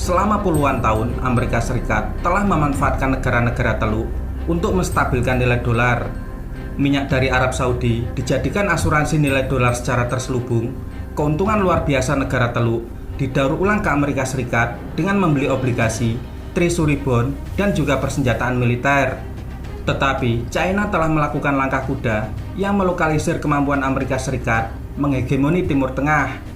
Selama puluhan tahun, Amerika Serikat telah memanfaatkan negara-negara Teluk untuk menstabilkan nilai dolar. Minyak dari Arab Saudi dijadikan asuransi nilai dolar secara terselubung. Keuntungan luar biasa negara Teluk didaur ulang ke Amerika Serikat dengan membeli obligasi, treasury bond, dan juga persenjataan militer. Tetapi, China telah melakukan langkah kuda yang melokalisir kemampuan Amerika Serikat menghegemoni Timur Tengah.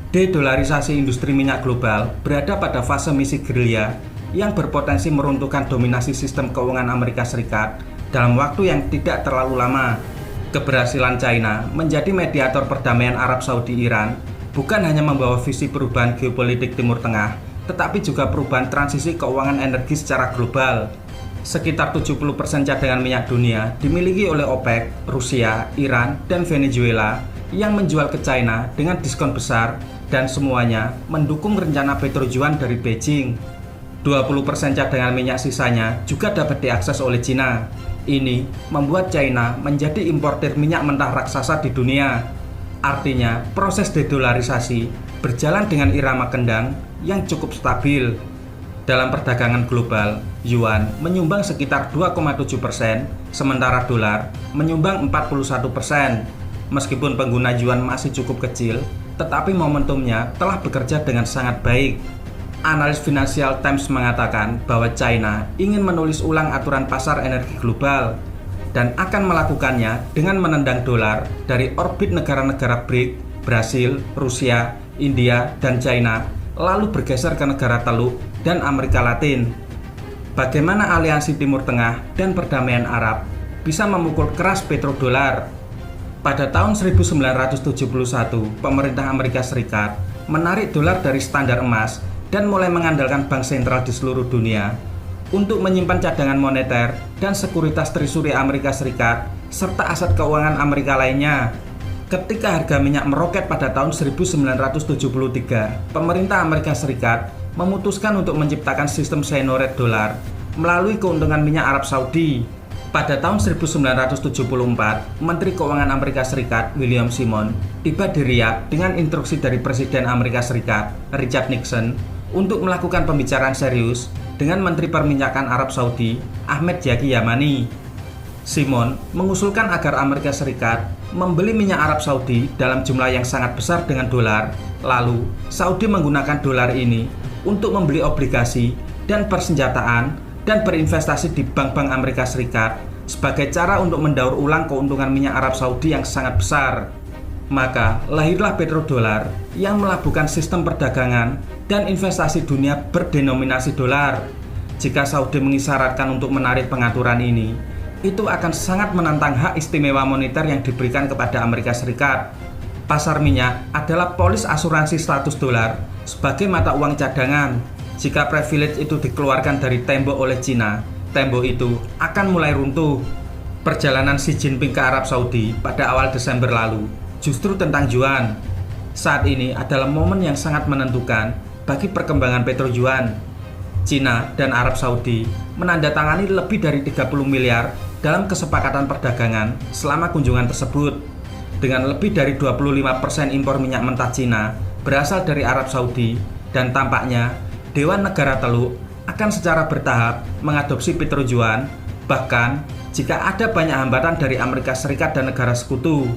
De-dolarisasi industri minyak global berada pada fase misi gerilya yang berpotensi meruntuhkan dominasi sistem keuangan Amerika Serikat dalam waktu yang tidak terlalu lama. Keberhasilan China menjadi mediator perdamaian Arab Saudi-Iran bukan hanya membawa visi perubahan geopolitik Timur Tengah, tetapi juga perubahan transisi keuangan energi secara global. Sekitar 70% cadangan minyak dunia dimiliki oleh OPEC, Rusia, Iran, dan Venezuela yang menjual ke China dengan diskon besar, dan semuanya mendukung rencana petrojuan dari Beijing. 20% cadangan minyak sisanya juga dapat diakses oleh China. Ini membuat China menjadi importir minyak mentah raksasa di dunia. Artinya, proses dedolarisasi berjalan dengan irama kendang yang cukup stabil. Dalam perdagangan global, yuan menyumbang sekitar 2,7%, sementara dolar menyumbang 41%. Meskipun pengguna yuan masih cukup kecil, tetapi momentumnya telah bekerja dengan sangat baik. Analis Financial Times mengatakan bahwa China ingin menulis ulang aturan pasar energi global dan akan melakukannya dengan menendang dolar dari orbit negara-negara BRIC, Brasil, Rusia, India, dan China, lalu bergeser ke negara Teluk dan Amerika Latin. Bagaimana aliansi Timur Tengah dan perdamaian Arab bisa memukul keras petrodolar? Pada tahun 1971, pemerintah Amerika Serikat menarik dolar dari standar emas dan mulai mengandalkan bank sentral di seluruh dunia untuk menyimpan cadangan moneter dan sekuritas treasury Amerika Serikat serta aset keuangan Amerika lainnya. Ketika harga minyak meroket pada tahun 1973, pemerintah Amerika Serikat memutuskan untuk menciptakan sistem seigniorage dolar melalui keuntungan minyak Arab Saudi. Pada tahun 1974, Menteri Keuangan Amerika Serikat William Simon tiba di Riyadh dengan instruksi dari Presiden Amerika Serikat Richard Nixon untuk melakukan pembicaraan serius dengan Menteri Perminyakan Arab Saudi Ahmed Yaqi Yamani. Simon mengusulkan agar Amerika Serikat membeli minyak Arab Saudi dalam jumlah yang sangat besar dengan dolar, lalu Saudi menggunakan dolar ini untuk membeli obligasi dan persenjataan dan berinvestasi di bank-bank Amerika Serikat sebagai cara untuk mendaur ulang keuntungan minyak Arab Saudi yang sangat besar. Maka lahirlah petrodolar yang melabuhkan sistem perdagangan dan investasi dunia berdenominasi dolar. Jika Saudi mengisyaratkan untuk menarik pengaturan ini, itu akan sangat menantang hak istimewa moneter yang diberikan kepada Amerika Serikat. Pasar minyak adalah polis asuransi status dolar sebagai mata uang cadangan. Jika privilege itu dikeluarkan dari tembok oleh Cina, tembok itu akan mulai runtuh. Perjalanan Xi Jinping ke Arab Saudi pada awal Desember lalu justru tentang yuan. Saat ini adalah momen yang sangat menentukan bagi perkembangan petrojuan. Cina dan Arab Saudi menandatangani lebih dari 30 miliar dalam kesepakatan perdagangan selama kunjungan tersebut. Dengan lebih dari 25% impor minyak mentah Cina berasal dari Arab Saudi, dan tampaknya Dewan Negara Teluk akan secara bertahap mengadopsi petrojuan, bahkan jika ada banyak hambatan dari Amerika Serikat dan negara sekutu.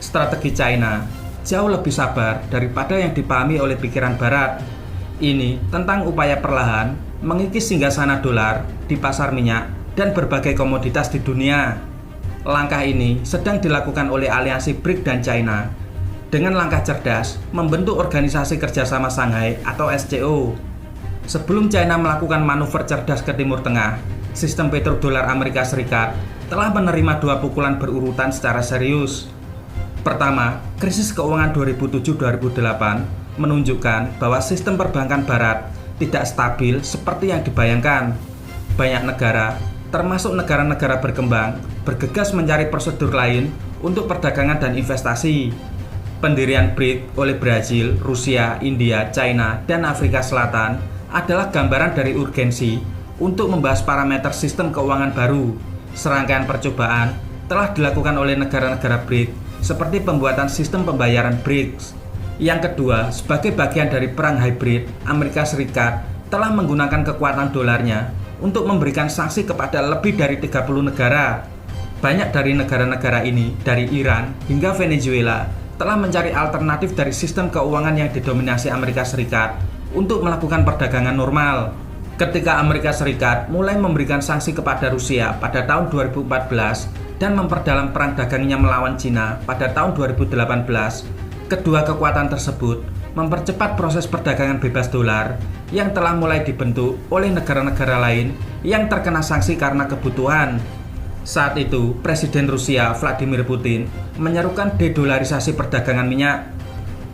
Strategi China jauh lebih sabar daripada yang dipahami oleh pikiran Barat. Ini tentang upaya perlahan mengikis singgasana dolar di pasar minyak dan berbagai komoditas di dunia. Langkah ini sedang dilakukan oleh aliansi BRIC dan China dengan langkah cerdas membentuk Organisasi Kerjasama Shanghai atau SCO. Sebelum China melakukan manuver cerdas ke Timur Tengah, sistem petrodolar Amerika Serikat telah menerima dua pukulan berurutan secara serius. Pertama, krisis keuangan 2007-2008 menunjukkan bahwa sistem perbankan Barat tidak stabil seperti yang dibayangkan. Banyak negara, termasuk negara-negara berkembang, bergegas mencari prosedur lain untuk perdagangan dan investasi. Pendirian BRIC oleh Brasil, Rusia, India, China, dan Afrika Selatan adalah gambaran dari urgensi untuk membahas parameter sistem keuangan baru. Serangkaian percobaan telah dilakukan oleh negara-negara BRIC, seperti pembuatan sistem pembayaran BRICS. Yang kedua, sebagai bagian dari perang hybrid Amerika Serikat telah menggunakan kekuatan dolarnya untuk memberikan sanksi kepada lebih dari 30 negara. Banyak dari negara-negara ini, dari Iran hingga Venezuela, telah mencari alternatif dari sistem keuangan yang didominasi Amerika Serikat untuk melakukan perdagangan normal. Ketika Amerika Serikat mulai memberikan sanksi kepada Rusia pada tahun 2014 dan memperdalam perang dagangnya melawan Cina pada tahun 2018, kedua kekuatan tersebut mempercepat proses perdagangan bebas dolar yang telah mulai dibentuk oleh negara-negara lain yang terkena sanksi karena kebutuhan. Saat itu, Presiden Rusia Vladimir Putin menyerukan dedolarisasi perdagangan minyak.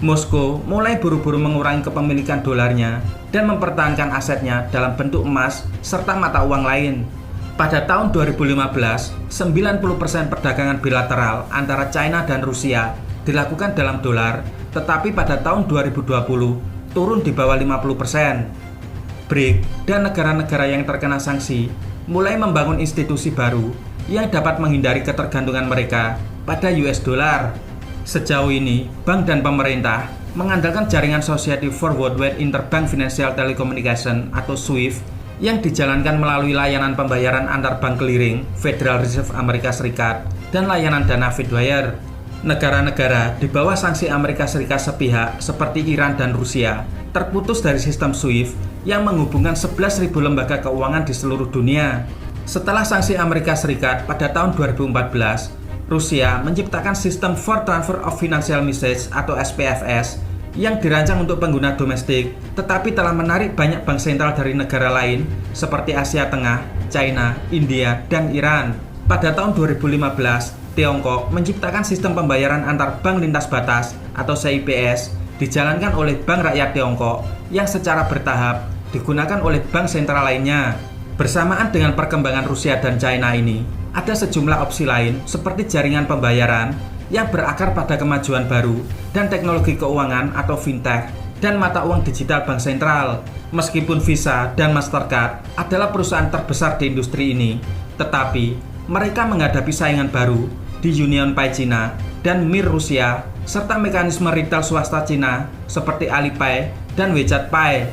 Moskow mulai buru-buru mengurangi kepemilikan dolarnya dan mempertahankan asetnya dalam bentuk emas serta mata uang lain. Pada tahun 2015, 90% perdagangan bilateral antara China dan Rusia dilakukan dalam dolar, tetapi pada tahun 2020 turun di bawah 50%. BRIC dan negara-negara yang terkena sanksi mulai membangun institusi baru yang dapat menghindari ketergantungan mereka pada US dollar. Sejauh ini, bank dan pemerintah mengandalkan jaringan Society for Worldwide Interbank Financial Telecommunication atau SWIFT yang dijalankan melalui layanan pembayaran antar bank clearing Federal Reserve Amerika Serikat dan layanan dana Fedwire. Negara-negara di bawah sanksi Amerika Serikat sepihak seperti Iran dan Rusia terputus dari sistem SWIFT yang menghubungkan 11.000 lembaga keuangan di seluruh dunia. Setelah sanksi Amerika Serikat pada tahun 2014, Rusia menciptakan sistem for Transfer of Financial Messages atau SPFS yang dirancang untuk pengguna domestik, tetapi telah menarik banyak bank sentral dari negara lain seperti Asia Tengah, China, India, dan Iran. Pada tahun 2015, Tiongkok menciptakan sistem pembayaran antar bank lintas batas atau CIPS dijalankan oleh Bank Rakyat Tiongkok yang secara bertahap digunakan oleh bank sentral lainnya. Bersamaan dengan perkembangan Rusia dan China ini, ada sejumlah opsi lain seperti jaringan pembayaran yang berakar pada kemajuan baru dan teknologi keuangan atau fintech dan mata uang digital bank sentral. Meskipun Visa dan Mastercard adalah perusahaan terbesar di industri ini, tetapi mereka menghadapi saingan baru di UnionPay Cina dan Mir Rusia serta mekanisme retail swasta Cina seperti Alipay dan WeChat Pay.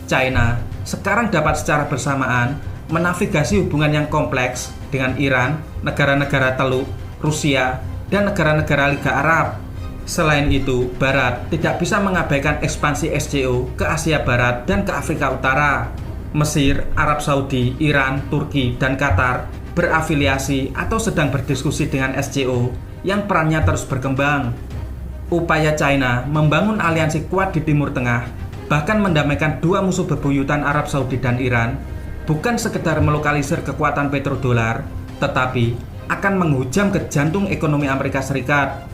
China sekarang dapat secara bersamaan menavigasi hubungan yang kompleks dengan Iran, negara-negara Teluk, Rusia, dan negara-negara Liga Arab. Selain itu, Barat tidak bisa mengabaikan ekspansi SCO ke Asia Barat dan ke Afrika Utara. Mesir, Arab Saudi, Iran, Turki, dan Qatar berafiliasi atau sedang berdiskusi dengan SCO yang perannya terus berkembang. Upaya China membangun aliansi kuat di Timur Tengah, bahkan mendamaikan dua musuh bebuyutan Arab Saudi dan Iran, bukan sekedar melokalisir kekuatan petrodolar, tetapi akan menghujam ke jantung ekonomi Amerika Serikat.